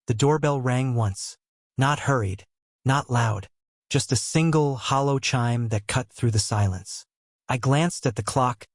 The doorbell rang once. Not hurried, not loud, just a single, hollow chime that cut through the silence. I glanced at the clock,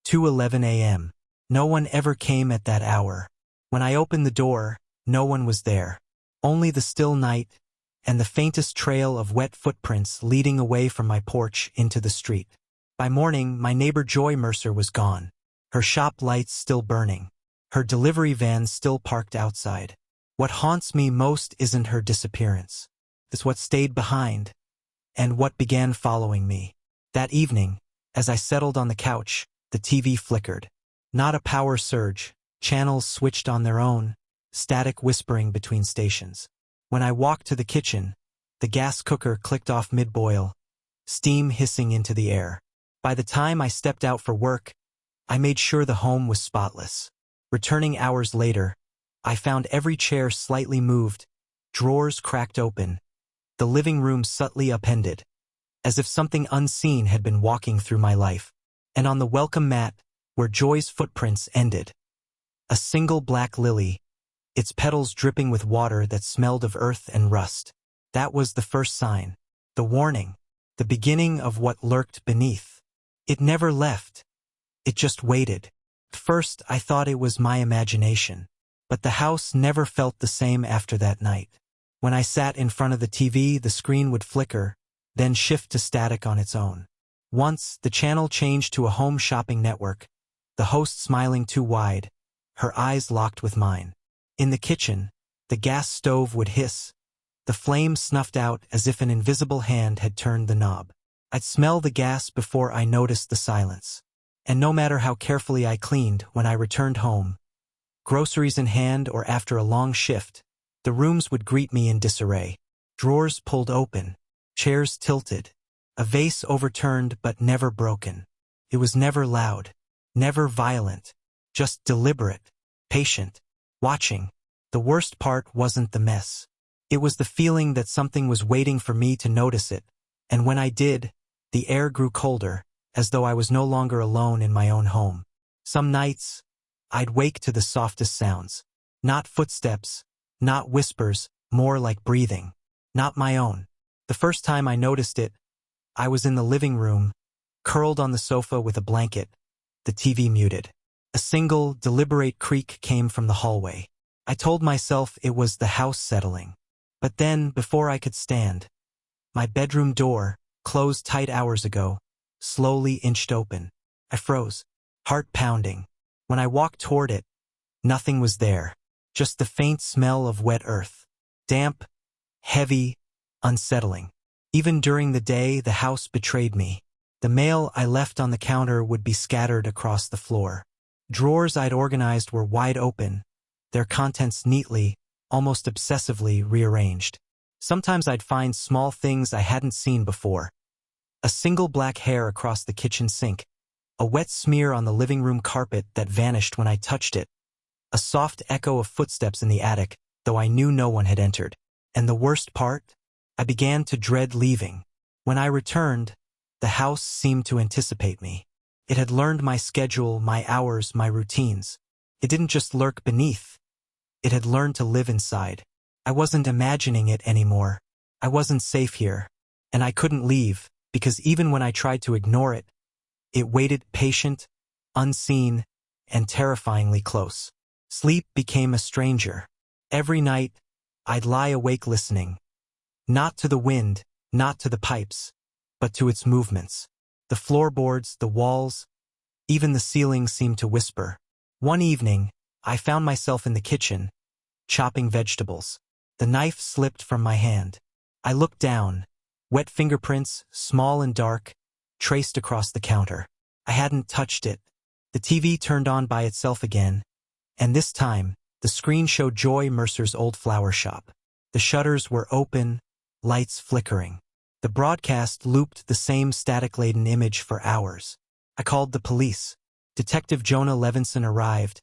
2:11 a.m. No one ever came at that hour. When I opened the door, no one was there. Only the still night, and the faintest trail of wet footprints leading away from my porch into the street. By morning, my neighbor Joy Mercer was gone. Her shop lights still burning. Her delivery van still parked outside. What haunts me most isn't her disappearance. It's what stayed behind, and what began following me. That evening, as I settled on the couch, the TV flickered. Not a power surge, channels switched on their own, static whispering between stations. When I walked to the kitchen, the gas cooker clicked off mid-boil, steam hissing into the air. By the time I stepped out for work, I made sure the home was spotless. Returning hours later, I found every chair slightly moved, drawers cracked open, the living room subtly upended, as if something unseen had been walking through my life. And on the welcome mat, where Joy's footprints ended, a single black lily, its petals dripping with water that smelled of earth and rust. That was the first sign, the warning, the beginning of what lurked beneath. It never left. It just waited. First, I thought it was my imagination. But the house never felt the same after that night. When I sat in front of the TV, the screen would flicker, then shift to static on its own. Once, the channel changed to a home shopping network, the host smiling too wide, her eyes locked with mine. In the kitchen, the gas stove would hiss, the flame snuffed out as if an invisible hand had turned the knob. I'd smell the gas before I noticed the silence. And no matter how carefully I cleaned when I returned home, groceries in hand or after a long shift, the rooms would greet me in disarray. Drawers pulled open, chairs tilted, a vase overturned but never broken. It was never loud, never violent, just deliberate, patient, watching. The worst part wasn't the mess. It was the feeling that something was waiting for me to notice it, and when I did, the air grew colder, as though I was no longer alone in my own home. Some nights, I'd wake to the softest sounds. Not footsteps, not whispers, more like breathing. Not my own. The first time I noticed it, I was in the living room, curled on the sofa with a blanket, the TV muted. A single, deliberate creak came from the hallway. I told myself it was the house settling. But then, before I could stand, my bedroom door, closed tight hours ago, slowly inched open. I froze, heart pounding. When I walked toward it, nothing was there, just the faint smell of wet earth. Damp, heavy, unsettling. Even during the day, the house betrayed me. The mail I left on the counter would be scattered across the floor. Drawers I'd organized were wide open, their contents neatly, almost obsessively rearranged. Sometimes I'd find small things I hadn't seen before. A single black hair across the kitchen sink, a wet smear on the living room carpet that vanished when I touched it, a soft echo of footsteps in the attic, though I knew no one had entered. And the worst part? I began to dread leaving. When I returned, the house seemed to anticipate me. It had learned my schedule, my hours, my routines. It didn't just lurk beneath. It had learned to live inside. I wasn't imagining it anymore. I wasn't safe here. And I couldn't leave, because even when I tried to ignore it, it waited patient, unseen, and terrifyingly close. Sleep became a stranger. Every night, I'd lie awake listening. Not to the wind, not to the pipes, but to its movements. The floorboards, the walls, even the ceiling seemed to whisper. One evening, I found myself in the kitchen, chopping vegetables. The knife slipped from my hand. I looked down. Wet fingerprints, small and dark, traced across the counter. I hadn't touched it. The TV turned on by itself again, and this time, the screen showed Joy Mercer's old flower shop. The shutters were open, lights flickering. The broadcast looped the same static-laden image for hours. I called the police. Detective Jonah Levinson arrived,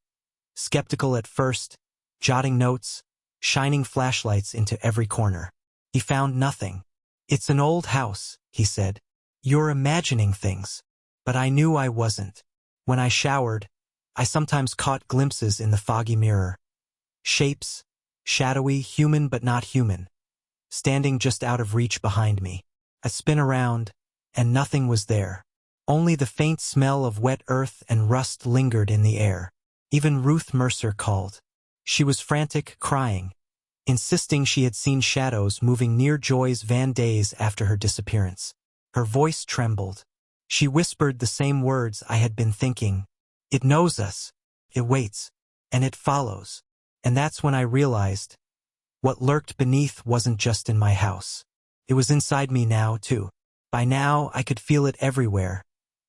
skeptical at first, jotting notes, shining flashlights into every corner. He found nothing. "It's an old house," he said. "You're imagining things." But I knew I wasn't. When I showered, I sometimes caught glimpses in the foggy mirror. Shapes, shadowy, human but not human, standing just out of reach behind me. I spin around, and nothing was there. Only the faint smell of wet earth and rust lingered in the air. Even Ruth Mercer called. She was frantic, crying, insisting she had seen shadows moving near Joy's van days after her disappearance. Her voice trembled. She whispered the same words I had been thinking. It knows us. It waits. And it follows. And that's when I realized what lurked beneath wasn't just in my house. It was inside me now, too. By now, I could feel it everywhere,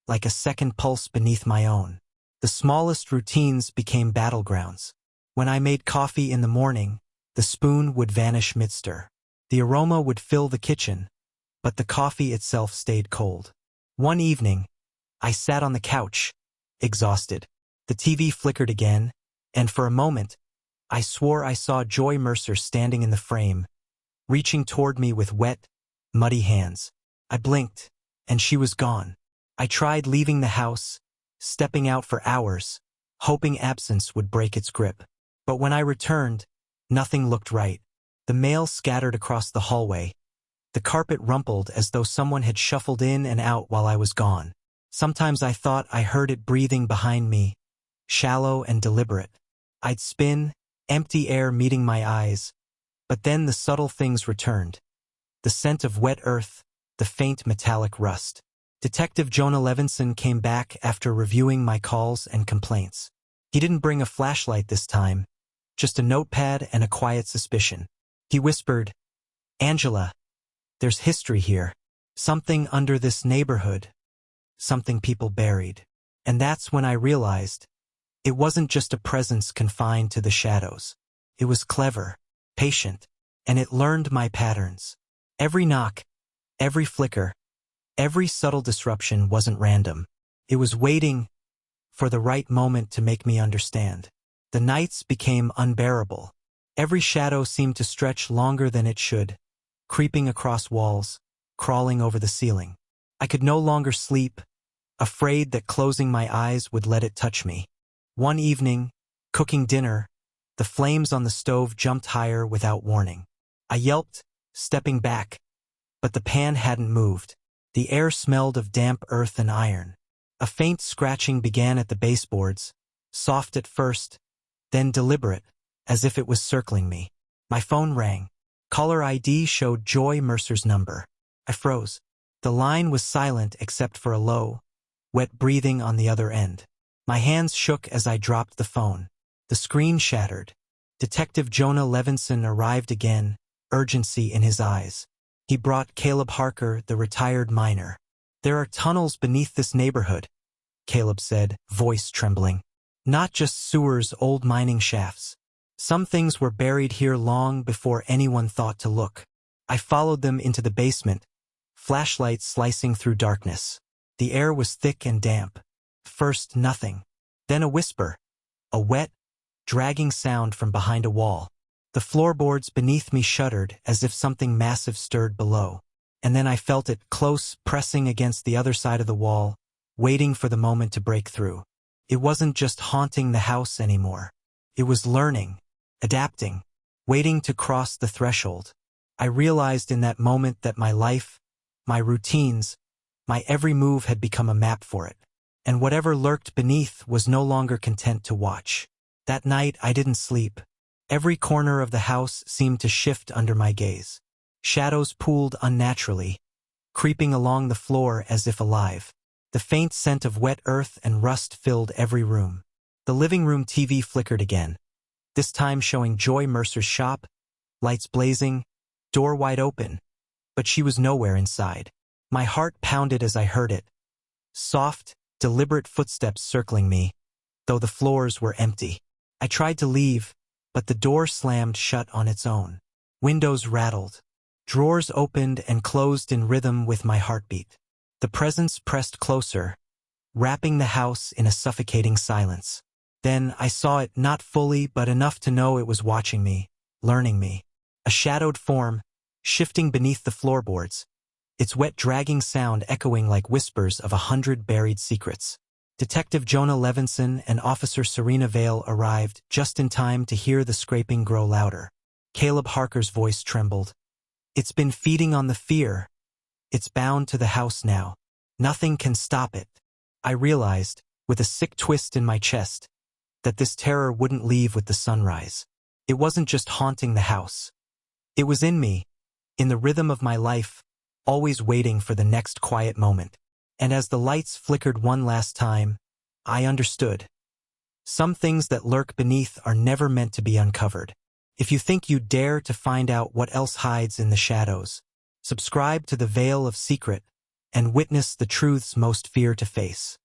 like a second pulse beneath my own. The smallest routines became battlegrounds. When I made coffee in the morning, the spoon would vanish mid-stir. The aroma would fill the kitchen, but the coffee itself stayed cold. One evening, I sat on the couch, exhausted. The TV flickered again, and for a moment, I swore I saw Joy Mercer standing in the frame, reaching toward me with wet, muddy hands. I blinked, and she was gone. I tried leaving the house, stepping out for hours, hoping absence would break its grip. But when I returned, nothing looked right. The mail scattered across the hallway. The carpet rumpled as though someone had shuffled in and out while I was gone. Sometimes I thought I heard it breathing behind me, shallow and deliberate. I'd spin, empty air meeting my eyes, but then the subtle things returned. The scent of wet earth, the faint metallic rust. Detective Jonah Levinson came back after reviewing my calls and complaints. He didn't bring a flashlight this time, just a notepad and a quiet suspicion. He whispered, "Angela, there's history here. Something under this neighborhood. Something people buried." And that's when I realized it wasn't just a presence confined to the shadows. It was clever, patient, and it learned my patterns. Every knock, every flicker, every subtle disruption wasn't random. It was waiting for the right moment to make me understand. The nights became unbearable. Every shadow seemed to stretch longer than it should, creeping across walls, crawling over the ceiling. I could no longer sleep, afraid that closing my eyes would let it touch me. One evening, cooking dinner, the flames on the stove jumped higher without warning. I yelped, stepping back, but the pan hadn't moved. The air smelled of damp earth and iron. A faint scratching began at the baseboards, soft at first, then deliberate, as if it was circling me. My phone rang. Caller ID showed Joy Mercer's number. I froze. The line was silent except for a low, wet breathing on the other end. My hands shook as I dropped the phone. The screen shattered. Detective Jonah Levinson arrived again, urgency in his eyes. He brought Caleb Harker, the retired miner. "There are tunnels beneath this neighborhood," Caleb said, voice trembling. "Not just sewers, old mining shafts. Some things were buried here long before anyone thought to look." I followed them into the basement, flashlights slicing through darkness. The air was thick and damp. First, nothing. Then a whisper. A wet, dragging sound from behind a wall. The floorboards beneath me shuddered as if something massive stirred below. And then I felt it close, pressing against the other side of the wall, waiting for the moment to break through. It wasn't just haunting the house anymore. It was learning, adapting, waiting to cross the threshold. I realized in that moment that my life, my routines, my every move had become a map for it. And whatever lurked beneath was no longer content to watch. That night I didn't sleep. Every corner of the house seemed to shift under my gaze. Shadows pooled unnaturally, creeping along the floor as if alive. The faint scent of wet earth and rust filled every room. The living room TV flickered again, this time showing Joy Mercer's shop, lights blazing, door wide open, but she was nowhere inside. My heart pounded as I heard it. Soft, deliberate footsteps circling me, though the floors were empty. I tried to leave, but the door slammed shut on its own. Windows rattled. Drawers opened and closed in rhythm with my heartbeat. The presence pressed closer, wrapping the house in a suffocating silence. Then I saw it, not fully but enough to know it was watching me, learning me. A shadowed form, shifting beneath the floorboards, its wet dragging sound echoing like whispers of 100 buried secrets. Detective Jonah Levinson and Officer Serena Vale arrived just in time to hear the scraping grow louder. Caleb Harker's voice trembled. It's been feeding on the fear. It's bound to the house now. Nothing can stop it. I realized, with a sick twist in my chest, that this terror wouldn't leave with the sunrise. It wasn't just haunting the house. It was in me, in the rhythm of my life, always waiting for the next quiet moment. And as the lights flickered one last time, I understood. Some things that lurk beneath are never meant to be uncovered. If you think you dare to find out what else hides in the shadows, subscribe to the Veil of Secret and witness the truths most fear to face.